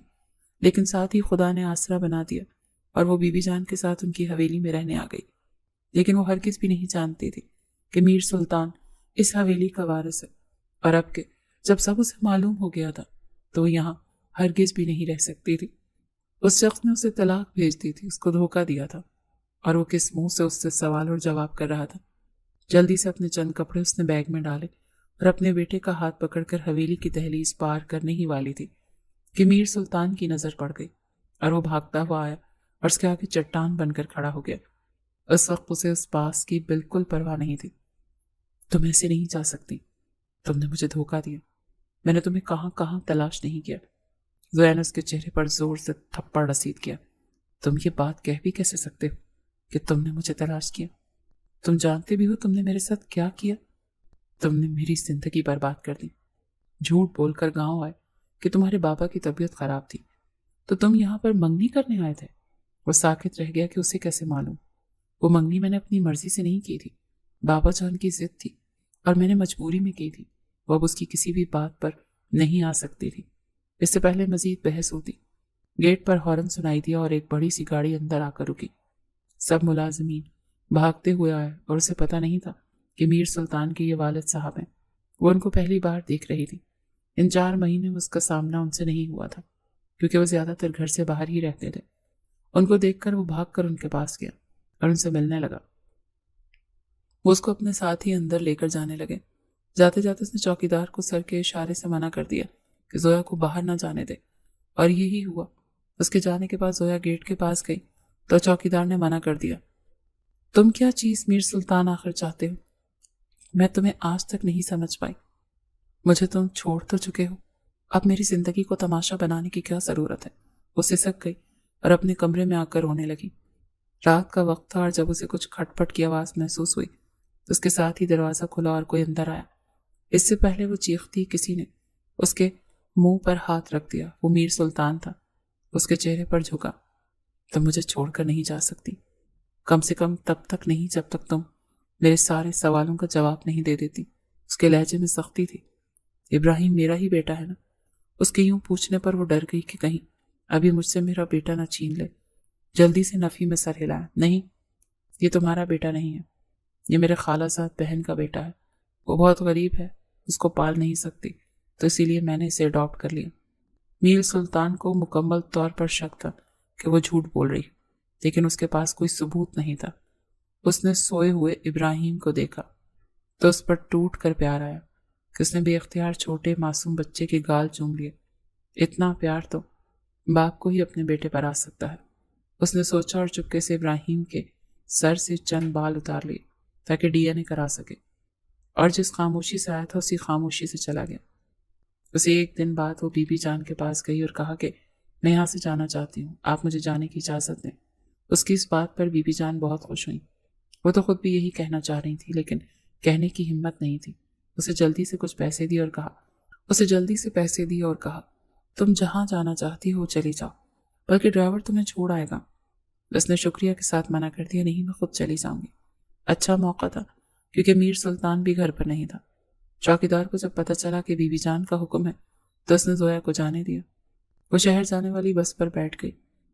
لیکن ساتھ ہی خدا نے آسرا بنا دیا اور وہ بی بی جان کے ساتھ ان کی حویلی میں رہنے آ گئی۔ لیکن وہ ہرگز بھی نہیں جانتی تھی کہ میر سلطان اس حویلی کا وارث ہے، اور اب کہ جب سب اسے معلوم ہو گیا تھا تو وہ یہاں ہرگز بھی نہیں رہ سکتی تھی۔ اس شخص نے اسے طلاق بھیج دی تھی، اس کو دھوکہ دیا تھا، اور وہ کس منہ سے اس سے سوال اور جواب کر رہا تھا۔ جلدی سے اپنے چند کپڑے اس نے بیگ میں ڈالے اور اپنے بیٹے کا ہاتھ پکڑ کر حویلی کی دہلیز پار کرنے ہی والی تھی کہ میر سلطان کی نظر پڑ گئی اور وہ بھاگتا ہوا آیا اور اس کے آگے چٹان بن کر کھڑا ہو گیا۔ اس وقت اسے اس باس کی بالکل پرواہ نہیں تھی۔ تم ایسے نہیں جا سکتی، تم نے مجھے دھوکہ دیا، میں نے تمہیں کہاں کہاں تلاش نہیں کیا۔ زویا نے اس کے چہرے پر زور سے تھپڑ رسید کیا۔ تم یہ بات کہہ بھی کیسے سکتے ہو کہ تم نے مجھے تلاش کیا؟ تم جانتے بھی ہو تم نے میرے ساتھ کیا کیا؟ تم نے میری زندگی برباد کر دی۔ جھوٹ بول کر گاؤں آئے کہ تمہارے بابا کی طبیعت خراب تھی تو تم یہاں پر منگنی کرنے آئے تھے۔ وہ ساکت رہ گیا کہ اسے کیسے معلوم۔ وہ منگنی میں نے اپنی مرضی سے نہیں کی تھی، بابا جان کی ضد تھی اور میں نے مجبوری میں کی تھی۔ وہ اب اس کی کسی بھی بات پر نہیں آ سکتی تھی۔ اس سے پہلے مزید بحث ہوتی، گیٹ پر ہارن سنائی دیا اور ایک بڑی سی گاڑی اندر آ کر رکی۔ سب ملازمین بھاگتے ہوئے آئے اور اسے پتہ نہیں تھا کہ میر سلطان کے یہ والد صاحب ہیں۔ وہ ان کو پہلی بار دیکھ رہی تھی۔ ان 4 مہینے میں اس کا سامنا ان سے نہیں ہوا تھا کیونکہ وہ زیادہ تر گھر سے باہر ہی رہتے تھے۔ ان کو دیکھ کر وہ بھاگ کر ان کے پاس گیا اور ان سے ملنے لگا۔ وہ اس کو اپنے ساتھ ہی اندر لے کر جانے لگے۔ جاتے جاتے اس نے چوکیدار کو سر کے اشارے سے منع کر دیا کہ زویا کو باہر نہ جانے دے، اور یہی ہوا۔ اس کے جانے کے بعد زویا گیٹ کے پاس گئی تو چوکیدار نے منع کر دیا۔ تم کیا چیز میر سلطان آخر چاہتے ہو؟ میں تمہیں آج تک نہیں سمجھ پائی۔ مجھے تم چھوڑ تو چکے ہو، اب میری زندگی کو تماشا بنانے کی کیا ضرورت ہے؟ وہ سسک گئی اور اپنے کمرے میں آ کر رونے لگی۔ رات کا وقت تھا اور جب اسے کچھ کھٹ پٹ کی آواز محسوس ہوئی تو اس کے ساتھ ہی دروازہ کھلا اور کوئی اندر آیا۔ اس سے پہلے وہ چیختی کسی نے اس کے منہ پر ہاتھ رکھ دیا۔ وہ میر سلطان تھا۔ اس کے چہرے پر جھکا۔ تم مجھے چھوڑ کر نہیں جا سکتی، کم سے کم تب تک نہیں جب تک تم میرے سارے سوالوں کا جواب نہیں دے دیتی۔ اس کے لہجے میں سختی تھی۔ ابراہیم میرا ہی بیٹا ہے نا؟ اس کے یوں پوچھنے پر وہ ڈر گئی کہ کہیں ابھی مجھ سے میرا بیٹا نہ چھین لے۔ جلدی سے نفی میں سر ہلایا۔ نہیں، یہ تمہارا بیٹا نہیں ہے، یہ میرے خالہ زاد بہن کا بیٹا ہے۔ وہ بہت غریب ہے، اس کو پال نہیں سکتی، تو اسی لیے میں نے اسے اڈاپٹ کر لیا۔ میر سلطان کو مکمل طور پر شک تھا کہ وہ جھوٹ بول رہی، لیکن اس کے پاس کوئی ثبوت نہیں تھا۔ اس نے سوئے ہوئے ابراہیم کو دیکھا تو اس پر ٹوٹ کر پیار آیا کہ اس نے بے اختیار چھوٹے معصوم بچے کے گال چوم لیے۔ اتنا پیار تو باپ کو ہی اپنے بیٹے پر آ سکتا ہے۔ اس نے سوچا اور چپکے سے ابراہیم کے سر سے چند بال اتار لیے تاکہ ڈی این اے کرا سکے، اور جس خاموشی سے آیا تھا اسی خاموشی سے چلا گیا۔ اسے ایک دن بعد وہ بی بی جان کے پاس گئی اور کہا کہ میں یہاں سے جانا چاہتی ہوں، آپ مجھے جانے کی اجازت دیں۔ اس کی اس بات پر بی بی جان بہت خوش ہوئیں۔ وہ تو خود بھی یہی کہنا چاہ رہی تھی لیکن کہنے کی ہمت نہیں تھی۔ اسے جلدی سے پیسے دی اور کہا تم جہاں جانا چاہتی ہو چلی جاؤ، بلکہ ڈرائیور تمہیں چھوڑ آئے گا۔ اس نے شکریہ کے ساتھ منع کر دیا، نہیں میں خود چلی جاؤں گی۔ اچھا موقع تھا کیونکہ میر سلطان بھی گھر پر نہیں تھا۔ چوکیدار کو جب پتہ چلا کہ بی بی جان کا حکم ہے تو اس نے زویا کو جانے دیا۔ وہ شہر جانے والی بس پر بیٹھ گئی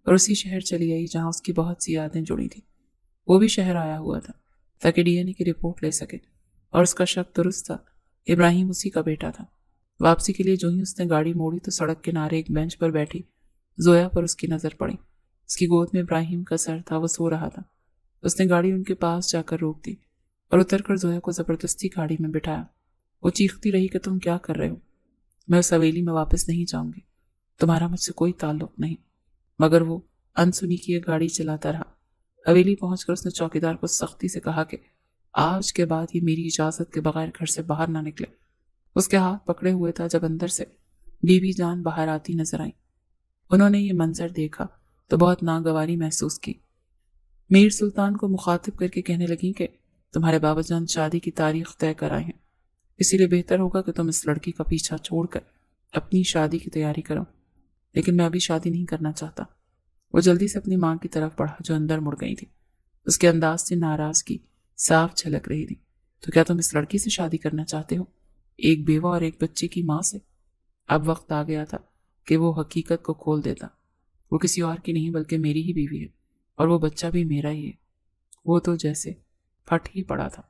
اور اسی شہر چلی آئی جہاں اس کی بہت سی یادیں جڑی تھیں۔ وہ بھی شہر آیا ہوا تھا تاکہ ڈی این اے کی رپورٹ لے سکے، اور اس کا شک درست تھا، ابراہیم اسی کا بیٹا تھا۔ واپسی کے لیے جو ہی اس نے گاڑی موڑی تو سڑک کنارے ایک بینچ پر بیٹھی زویا پر اس کی نظر پڑی۔ اس کی گود میں ابراہیم کا سر تھا، وہ سو رہا تھا۔ اس نے گاڑی ان کے پاس جا کر روک دی اور اتر کر زویا کو زبردستی گاڑی میں بٹھایا۔ وہ چیختی رہی کہ تم کیا کر رہے ہو؟ میں اس حویلی میں واپس نہیں جاؤں گی، تمہارا مجھ سے کوئی تعلق نہیں۔ مگر وہ انسنی کیے گاڑی چلاتا رہا۔ حویلی پہنچ کر اس نے چوکیدار کو سختی سے کہا کہ آج کے بعد یہ میری اجازت کے بغیر گھر سے باہر نہ نکلے۔ اس کے ہاتھ پکڑے ہوئے تھا جب اندر سے بی بی جان باہر آتی نظر آئیں۔ انہوں نے یہ منظر دیکھا تو بہت ناگواری محسوس کی۔ میر سلطان کو مخاطب کر کے کہنے لگیں کہ تمہارے بابا جان شادی کی تاریخ طے کر آئے ہیں، اسی لیے بہتر ہوگا کہ تم اس لڑکی کا پیچھا چھوڑ کر اپنی شادی کی تیاری کرو۔ لیکن میں ابھی شادی نہیں کرنا چاہتا۔ وہ جلدی سے اپنی ماں کی طرف بڑھا جو اندر مڑ گئی تھی۔ اس کے انداز سے ناراضگی صاف جھلک رہی تھی۔ تو کیا تم اس لڑکی سے شادی کرنا چاہتے ہو، ایک بیوہ اور ایک بچے کی ماں سے؟ اب وقت آ گیا تھا کہ وہ حقیقت کو کھول دیتا۔ وہ کسی اور کی نہیں بلکہ میری ہی بیوی ہے، اور وہ بچہ بھی میرا ہی ہے۔ وہ تو جیسے پھٹ ہی پڑا تھا۔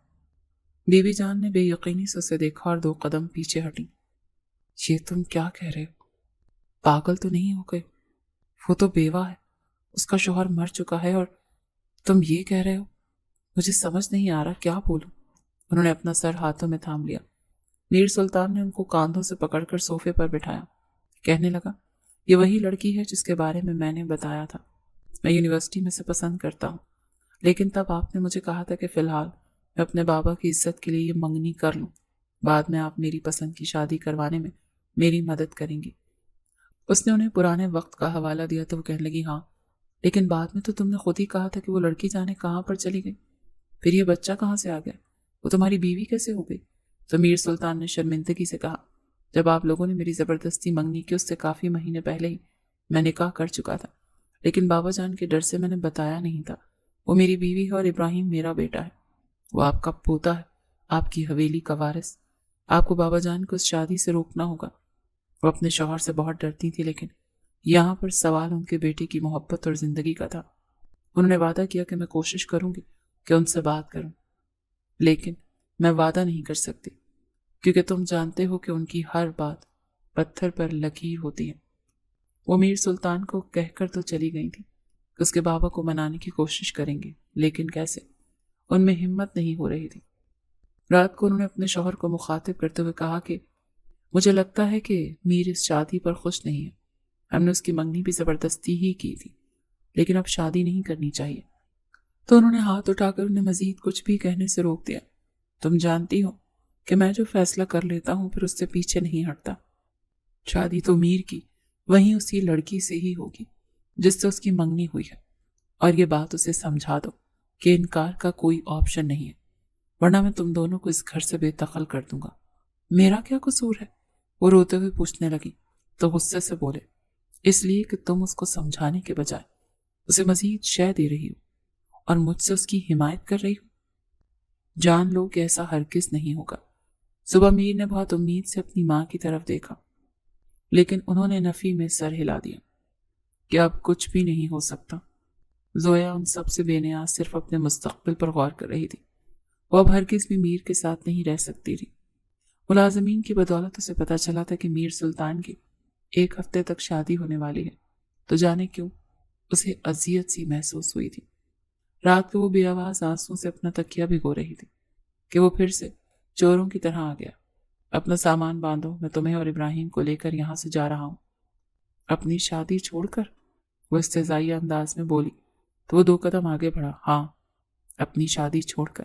بی بی جان نے بے یقینی سے اسے دیکھا اور 2 قدم پیچھے ہٹی۔ یہ تم کیا کہہ رہے ہو؟ پاگل تو نہیں ہو گئے؟ وہ تو بیوہ ہے، اس کا شوہر مر چکا ہے، اور تم یہ کہہ رہے ہو؟ مجھے سمجھ نہیں آ رہا کیا بولوں۔ انہوں نے اپنا سر ہاتھوں میں تھام لیا۔ میر سلطان نے ان کو کاندھوں سے پکڑ کر صوفے پر بٹھایا، کہنے لگا یہ وہی لڑکی ہے جس کے بارے میں نے بتایا تھا. میں یونیورسٹی میں سے پسند کرتا ہوں، لیکن تب آپ نے مجھے کہا تھا کہ فی الحال میں اپنے بابا کی عزت کے لیے یہ منگنی کر لوں، بعد میں آپ میری پسند کی شادی کروانے میں میری مدد کریں گی. اس نے انہیں پرانے وقت کا حوالہ دیا تو وہ کہنے لگی ہاں، لیکن بعد میں تو تم نے خود ہی کہا تھا کہ وہ لڑکی جانے کہاں پر چلی گئی، پھر یہ بچہ کہاں سے آ گیا، وہ تمہاری بیوی کیسے ہو گئی؟ تو میر سلطان نے شرمندگی سے کہا، جب آپ لوگوں نے میری زبردستی منگنی کی اس سے کافی مہینے پہلے ہی میں نکاح کر چکا تھا، لیکن بابا جان کے ڈر سے میں نے بتایا نہیں تھا. وہ میری بیوی ہے اور ابراہیم میرا بیٹا ہے. وہ آپ کا پوتا ہے، آپ کی حویلی کا وارث. آپ کو بابا جان کو اس شادی سے روکنا ہوگا. وہ اپنے شوہر سے بہت ڈرتی تھی، لیکن یہاں پر سوال ان کے بیٹے کی محبت اور زندگی کا تھا. انہوں نے وعدہ کیا کہ میں کوشش کروں گی کہ ان سے بات کروں، لیکن میں وعدہ نہیں کر سکتی کیونکہ تم جانتے ہو کہ ان کی ہر بات پتھر پر لکیر ہوتی ہے. وہ میر سلطان کو کہہ کر تو چلی گئی تھی کہ اس کے بابا کو منانے کی کوشش کریں گے، لیکن کیسے؟ ان میں ہمت نہیں ہو رہی تھی. رات کو انہوں نے اپنے شوہر کو مخاطب کرتے ہوئے کہا کہ مجھے لگتا ہے کہ میر اس شادی پر خوش نہیں ہے. ہم نے اس کی منگنی بھی زبردستی ہی کی تھی، لیکن اب شادی نہیں کرنی چاہیے. تو انہوں نے ہاتھ اٹھا کر انہیں مزید کچھ بھی کہنے سے روک دیا. تم جانتی ہو کہ میں جو فیصلہ کر لیتا ہوں پھر اس سے پیچھے نہیں ہٹتا. شادی تو میر کی وہیں اسی لڑکی سے ہی ہوگی جس سے اس کی منگنی ہوئی ہے، اور یہ بات اسے سمجھا دو کہ انکار کا کوئی آپشن نہیں ہے، ورنہ میں تم دونوں کو اس گھر سے بے دخل کر دوں گا. میرا کیا قصور ہے؟ وہ روتے ہوئے پوچھنے لگی تو غصے سے بولے، اس لیے کہ تم اس کو سمجھانے کے بجائے اسے مزید شے دے رہی ہو اور مجھ سے اس کی حمایت کر رہی ہو. جان لو کہ ایسا ہرگز نہیں ہوگا. صبح میر نے بہت امید سے اپنی ماں کی طرف دیکھا، لیکن انہوں نے نفی میں سر ہلا دیا کہ اب کچھ بھی نہیں ہو سکتا. زویا ان سب سے بے نیاز صرف اپنے مستقبل پر غور کر رہی تھی. وہ اب ہرگز بھی میر کے ساتھ نہیں رہ سکتی تھی. ملازمین کی بدولت اسے پتا چلا تھا کہ میر سلطان کی 1 ہفتے تک شادی ہونے والی ہے، تو جانے کیوں اسے اذیت سی محسوس ہوئی تھی. رات کو وہ بے آواز آنسوں سے اپنا تکیہ بھگو رہی تھی کہ وہ پھر سے چوروں کی طرح آ گیا. اپنا سامان باندھو، میں تمہیں اور ابراہیم کو لے کر یہاں سے جا رہا ہوں. اپنی شادی چھوڑ کر؟ وہ استہزائی انداز میں بولی تو وہ 2 قدم آگے بڑھا. ہاں، اپنی شادی چھوڑ کر.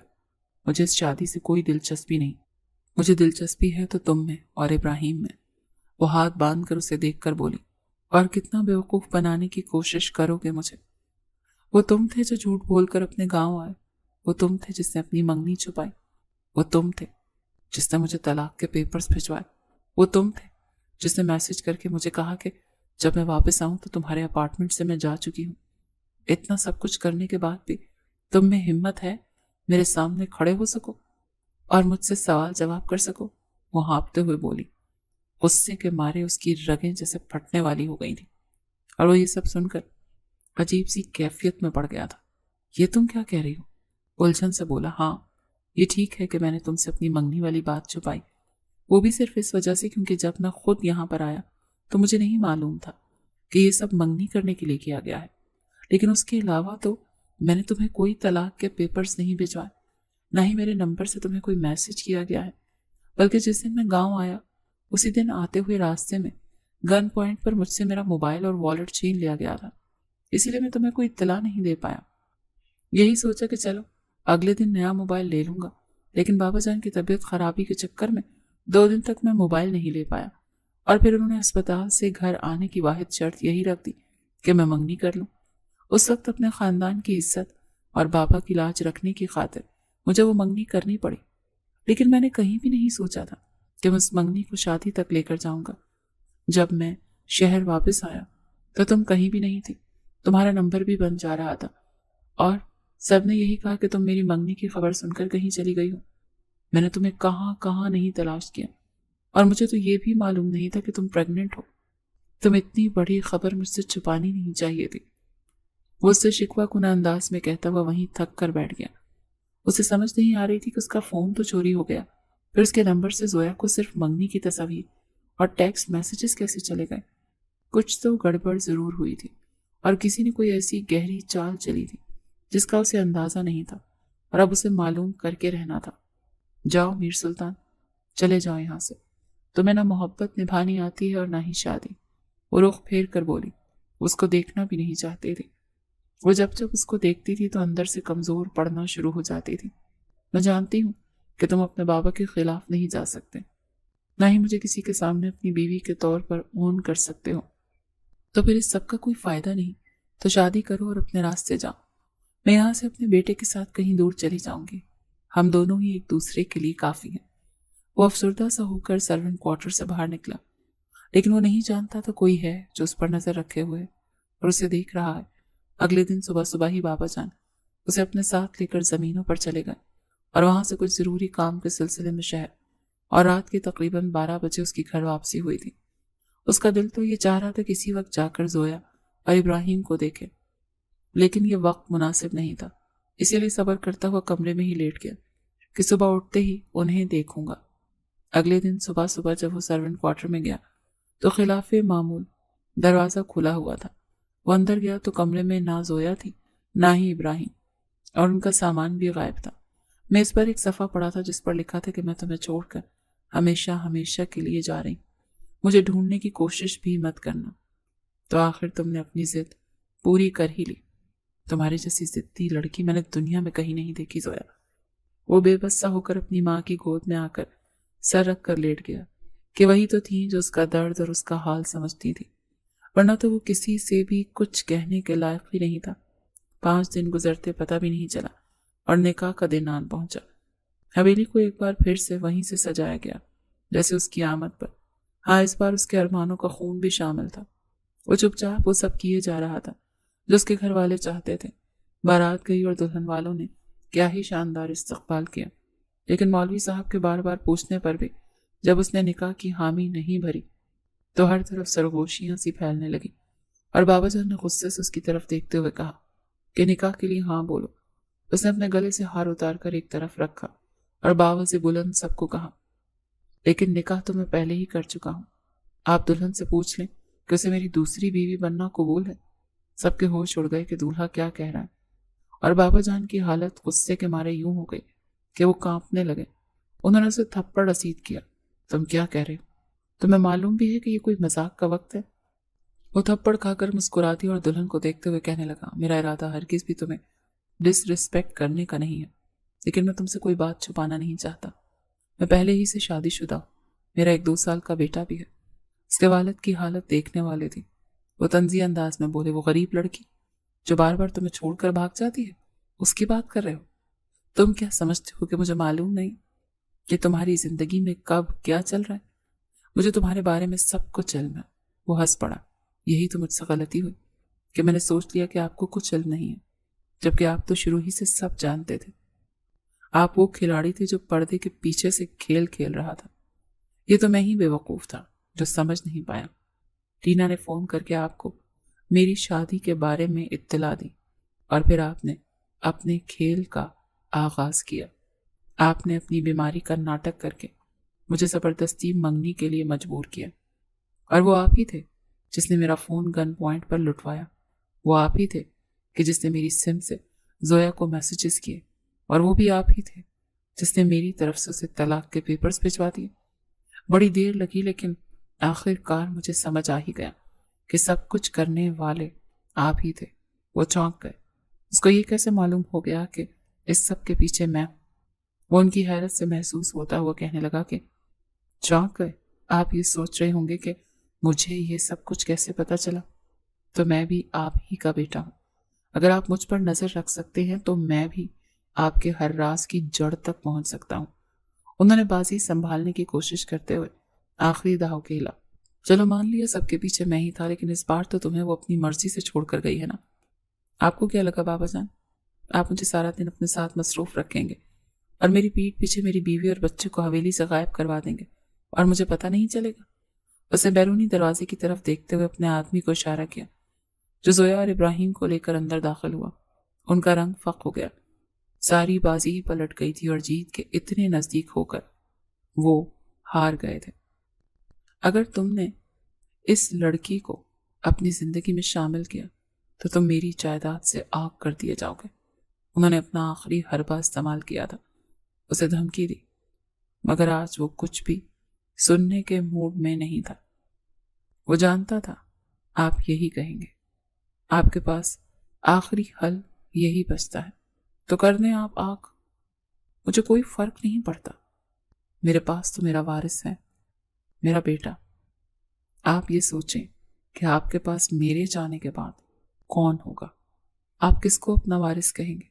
مجھے اس شادی سے کوئی دلچسپی نہیں. مجھے دلچسپی ہے تو تم میں اور ابراہیم میں. وہ ہاتھ باندھ کر اسے دیکھ کر بولی، اور کتنا بیوقوف بنانے کی کوشش کرو گے مجھے؟ وہ تم تھے جو جھوٹ بول کر اپنے گاؤں آئے. وہ تم تھے جس نے اپنی منگنی چھپائی. وہ تم تھے جس نے مجھے طلاق کے پیپرز بھجوائے. وہ تم تھے جس نے میسج کر کے مجھے کہا کہ جب میں واپس آؤں تو تمہارے اپارٹمنٹ سے میں جا چکی ہوں. اتنا سب کچھ کرنے کے بعد بھی تم میں ہمت ہے میرے سامنے کھڑے ہو سکو اور مجھ سے سوال جواب کر سکو؟ وہ ہانپتے ہوئے بولی. غصے کے مارے اس کی رگیں جیسے پھٹنے والی ہو گئی تھی، اور وہ یہ سب سن کر عجیب سی کیفیت میں پڑ گیا تھا. یہ تم کیا کہہ رہی ہو؟ الجھن سے بولا. ہاں، یہ ٹھیک ہے کہ میں نے تم سے اپنی منگنی والی بات چھپائی، وہ بھی صرف اس وجہ سے کیونکہ جب میں خود یہاں پر آیا تو مجھے نہیں معلوم تھا کہ یہ سب منگنی کرنے کے لیے کیا گیا ہے. لیکن اس کے علاوہ تو میں نے تمہیں کوئی طلاق کے پیپرز نہیں بھجوائے، نہ ہی میرے نمبر سے تمہیں کوئی میسج کیا گیا ہے. بلکہ جس دن میں گاؤں آیا اسی دن آتے ہوئے راستے میں گن پوائنٹ پر مجھ سے میرا موبائل اور والٹ چھین لیا گیا تھا، اسی لیے میں تمہیں کوئی اطلاع نہیں دے پایا. یہی سوچا کہ چلو اگلے دن نیا موبائل لے لوں گا، لیکن بابا جان کی طبیعت خرابی کے چکر میں 2 دن تک میں موبائل نہیں لے پایا، اور پھر انہوں نے اسپتال سے گھر آنے کی واحد شرط یہی رکھ دی کہ میں منگنی کر لوں. اس وقت اپنے خاندان کی عزت اور بابا کی لاج رکھنے کی خاطر مجھے وہ منگنی کرنی پڑی. لیکن میں نے کہیں بھی نہیں سوچا تھا کہ میں اس منگنی کو شادی تک لے کر جاؤں گا. جب میں شہر واپس آیا تو تم کہیں بھی نہیں تھی. تمہارا نمبر بھی بند جا رہا تھا، اور سب نے یہی کہا کہ تم میری منگنی کی خبر سن کر کہیں چلی گئی ہو. میں نے تمہیں کہاں کہاں نہیں تلاش کیا، اور مجھے تو یہ بھی معلوم نہیں تھا کہ تم پریگننٹ ہو. تم اتنی بڑی خبر مجھ سے چھپانی نہیں چاہیے تھی. وہ اس سے شکوہ کنہ انداز میں کہتا ہوا وہیں تھک کر بیٹھ گیا. اسے سمجھ نہیں آ رہی تھی کہ اس کا فون تو چوری ہو گیا، پھر اس کے نمبر سے زویا کو صرف منگنی کی تصاویر اور ٹیکسٹ میسیجز کیسے چلے گئے. کچھ تو گڑبڑ ضرور ہوئی تھی، اور کسی نے کوئی ایسی گہری چال چلی تھی جس کا اسے اندازہ نہیں تھا، اور اب اسے معلوم کر کے رہنا تھا. جاؤ میر سلطان، چلے جاؤ یہاں سے. تمہیں نہ محبت نبھانی آتی ہے اور نہ ہی شادی. وہ رخ پھیر کر بولی، اس کو دیکھنا بھی نہیں چاہتے تھے۔ وہ جب جب اس کو دیکھتی تھی تو اندر سے کمزور پڑنا شروع ہو جاتی تھی۔ میں جانتی ہوں کہ تم اپنے بابا کے خلاف نہیں جا سکتے، نہ ہی مجھے کسی کے سامنے اپنی بیوی کے طور پر اون کر سکتے ہو، تو پھر اس سب کا کوئی فائدہ نہیں۔ تو شادی کرو اور اپنے راستے جاؤ۔ میں یہاں سے اپنے بیٹے کے ساتھ کہیں دور چلی جاؤں گی، ہم دونوں ہی ایک دوسرے کے لیے کافی ہیں۔ وہ افسردہ سا ہو کر سرونٹ کوارٹر سے باہر نکلا، لیکن وہ نہیں جانتا تھا کوئی ہے جو اس پر نظر رکھے ہوئے اور اسے دیکھ رہا ہے۔ اگلے دن صبح صبح ہی بابا جان اسے اپنے ساتھ لے کر زمینوں پر چلے گئے اور وہاں سے کچھ ضروری کام کے سلسلے میں شہر، اور رات کے تقریباً 12 بجے اس کی گھر واپسی ہوئی تھی۔ اس کا دل تو یہ چاہ رہا تھا کہ اسی وقت جا کر زویا اور ابراہیم کو دیکھے، لیکن یہ وقت مناسب نہیں تھا، اسی لیے صبر کرتا ہوا کمرے میں ہی لیٹ گیا کہ صبح اٹھتے ہی انہیں دیکھوں گا۔ اگلے دن صبح صبح جب وہ سرونٹ کوارٹر میں گیا تو خلاف معمول دروازہ کھلا ہوا تھا۔ وہ اندر گیا تو کمرے میں نہ زویا تھی نہ ہی ابراہیم، اور ان کا سامان بھی غائب تھا۔ میز پر ایک صفحہ پڑا تھا جس پر لکھا تھا کہ میں تمہیں چھوڑ کر ہمیشہ ہمیشہ کے لیے جا رہی، مجھے ڈھونڈنے کی کوشش بھی مت کرنا۔ تو آخر تم نے اپنی ضد پوری کر ہی لی، تمہاری جیسی ضدی لڑکی میں نے دنیا میں کہیں نہیں دیکھی زویا۔ وہ بے بس سا ہو کر اپنی ماں کی گود میں آ کر سر رکھ کر لیٹ گیا کہ وہی تو تھی جو اس کا درد اور اس کا حال سمجھتی تھی، ورنہ تو وہ کسی سے بھی کچھ کہنے کے لائق ہی نہیں تھا۔ 5 دن گزرتے پتہ بھی نہیں چلا اور نکاح کا دن آن پہنچا۔ حویلی کو ایک بار پھر سے وہیں سے سجایا گیا جیسے اس کی آمد پر۔ ہاں، اس بار اس کے ارمانوں کا خون بھی شامل تھا۔ وہ چپ چاپ وہ سب کیے جا رہا تھا جو اس کے گھر والے چاہتے تھے۔ بارات گئی اور دلہن والوں نے کیا ہی شاندار استقبال کیا، لیکن مولوی صاحب کے بار بار پوچھنے پر بھی جب اس نے نکاح کی حامی نہیں بھری تو ہر طرف سرگوشیاں سی پھیلنے لگی، اور بابا جان نے غصے سے اس کی طرف دیکھتے ہوئے کہا کہ نکاح کے لیے ہاں بولو۔ اس نے اپنے گلے سے ہار اتار کر ایک طرف رکھا اور باوا سے بلند سب کو کہا، لیکن نکاح تو میں پہلے ہی کر چکا ہوں، آپ دلہن سے پوچھ لیں کہ اسے میری دوسری بیوی بننا قبول ہے۔ سب کے ہوش اڑ گئے کہ دولہا کیا کہہ رہا ہے، اور بابا جان کی حالت غصے کے مارے یوں ہو گئی کہ وہ کانپنے لگے۔ انہوں نے اسے تھپڑ رسید کیا، تم کیا کہہ رہے ہو؟ تمہیں معلوم بھی ہے کہ یہ کوئی مذاق کا وقت ہے؟ وہ تھپڑ کھا کر مسکراتی اور دلہن کو دیکھتے ہوئے کہنے لگا، میرا ارادہ ہرگز بھی تمہیں ڈس رسپیکٹ کرنے کا نہیں ہے، لیکن میں تم سے کوئی بات چھپانا نہیں چاہتا۔ میں پہلے ہی سے شادی شدہ ہوں، میرا ایک 2 سال کا بیٹا بھی ہے۔ اس کے والد کی حالت دیکھنے والے تھے۔ وہ طنزی انداز میں بولے، وہ غریب لڑکی جو بار بار تمہیں چھوڑ کر بھاگ جاتی ہے، اس کی بات کر رہے ہو؟ تم کیا سمجھتے ہو کہ مجھے معلوم نہیں کہ تمہاری زندگی میں کب کیا چل رہا ہے؟ مجھے تمہارے بارے میں سب کچھ علم ہے۔ وہ ہنس پڑا، یہی تو مجھ سے غلطی ہوئی کہ میں نے سوچ لیا کہ آپ کو کچھ علم نہیں ہے، جبکہ آپ تو شروع ہی سے سب جانتے تھے۔ آپ وہ کھلاڑی تھے جو پردے کے پیچھے سے کھیل کھیل رہا تھا۔ یہ تو میں ہی بے وقوف تھا جو سمجھ نہیں پایا۔ ٹینا نے فون کر کے آپ کو میری شادی کے بارے میں اطلاع دی، اور پھر آپ نے اپنے کھیل کا آغاز کیا۔ آپ نے اپنی بیماری کا ناٹک کر کے مجھے زبردستی منگنی کے لیے مجبور کیا، اور وہ آپ ہی تھے جس نے میرا فون گن پوائنٹ پر لٹوایا۔ وہ آپ ہی تھے کہ جس نے میری سم سے زویا کو میسیجز کیے، اور وہ بھی آپ ہی تھے جس نے میری طرف سے اسے طلاق کے پیپرز بھجوا دیے۔ بڑی دیر لگی، لیکن آخر کار مجھے سمجھ آ ہی گیا کہ سب کچھ کرنے والے آپ ہی تھے۔ وہ چونک گئے۔ اس کو یہ کیسے معلوم ہو گیا کہ اس سب کے پیچھے میں ہوں؟ وہ ان کی حیرت سے محسوس ہوتا ہوا کہنے لگا کہ چونک گئے؟ آپ یہ سوچ رہے ہوں گے کہ مجھے یہ سب کچھ کیسے پتا چلا؟ تو میں بھی آپ ہی کا بیٹا ہوں۔ اگر آپ مجھ پر نظر رکھ سکتے ہیں تو میں بھی آپ کے ہر راز کی جڑ تک پہنچ سکتا ہوں۔ انہوں نے بازی سنبھالنے کی کوشش کرتے ہوئے آخری داؤ کھیلا، چلو مان لیا سب کے پیچھے میں ہی تھا، لیکن اس بار تو تمہیں وہ اپنی مرضی سے چھوڑ کر گئی ہے نا؟ آپ کو کیا لگا بابا جان، آپ مجھے سارا دن اپنے ساتھ مصروف رکھیں گے اور میری پیٹھ پیچھے میری بیوی اور بچے کو حویلی سے غائب کروا دیں گے اور مجھے پتہ نہیں چلے گا؟ اس نے بیرونی دروازے کی طرف دیکھتے ہوئے اپنے آدمی کو اشارہ کیا جو زویا اور ابراہیم کو لے کر اندر داخل ہوا۔ ان کا رنگ فق ہو گیا، ساری بازی ہی پلٹ گئی تھی اور جیت کے اتنے نزدیک ہو کر وہ ہار گئے تھے۔ اگر تم نے اس لڑکی کو اپنی زندگی میں شامل کیا تو تم میری جائیداد سے آگ کر دیے جاؤ گے۔ انہوں نے اپنا آخری حربہ استعمال کیا تھا، اسے دھمکی دی، مگر آج وہ کچھ بھی سننے کے موڈ میں نہیں تھا۔ وہ جانتا تھا آپ یہی کہیں گے۔ آپ کے پاس آخری حل یہی بچتا ہے تو کر دیں آپ آنکھ، مجھے کوئی فرق نہیں پڑتا، میرے پاس تو میرا وارث ہے، میرا بیٹا۔ آپ یہ سوچیں کہ آپ کے پاس میرے جانے کے بعد کون ہوگا، آپ کس کو اپنا وارث کہیں گے؟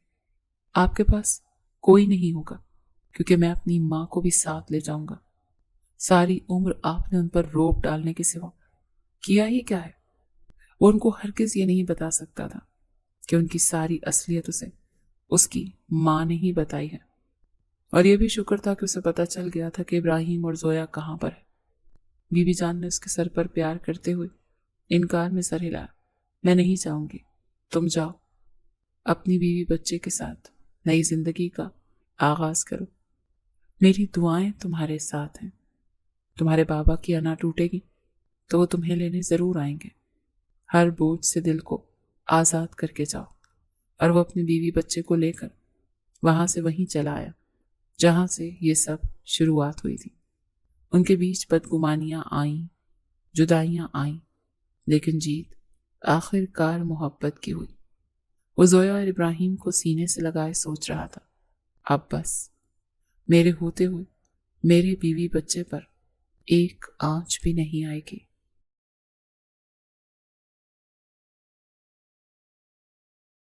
آپ کے پاس کوئی نہیں ہوگا، کیونکہ میں اپنی ماں کو بھی ساتھ لے جاؤں گا۔ ساری عمر آپ نے ان پر روب ڈالنے کے سوا کیا ہی کیا ہے؟ وہ ان کو ہرگز یہ نہیں بتا سکتا تھا کہ ان کی ساری اصلیت اسے اس کی ماں نے ہی بتائی ہے، اور یہ بھی شکر تھا کہ اسے پتا چل گیا تھا کہ ابراہیم اور زویا کہاں پر ہے۔ بی بی جان نے اس کے سر پر پیار کرتے ہوئے انکار میں سر ہلایا۔ میں نہیں جاؤں گی، تم جاؤ، اپنی بیوی بچے کے ساتھ نئی زندگی کا آغاز کرو، میری دعائیں تمہارے ساتھ ہیں۔ تمہارے بابا کی انا ٹوٹے گی تو وہ تمہیں لینے ضرور آئیں گے۔ ہر بوجھ سے دل کو آزاد کر کے جاؤ۔ اور وہ اپنی بیوی بچے کو لے کر وہاں سے وہیں چلا آیا جہاں سے یہ سب شروعات ہوئی تھی۔ ان کے بیچ بدگمانیاں آئیں، جدائیاں آئیں، لیکن جیت آخر کار محبت کی ہوئی۔ وہ زویا اور ابراہیم کو سینے سے لگائے سوچ رہا تھا، اب بس میرے ہوتے ہوئے میرے بیوی بچے پر ایک آنچ بھی نہیں آئے گی۔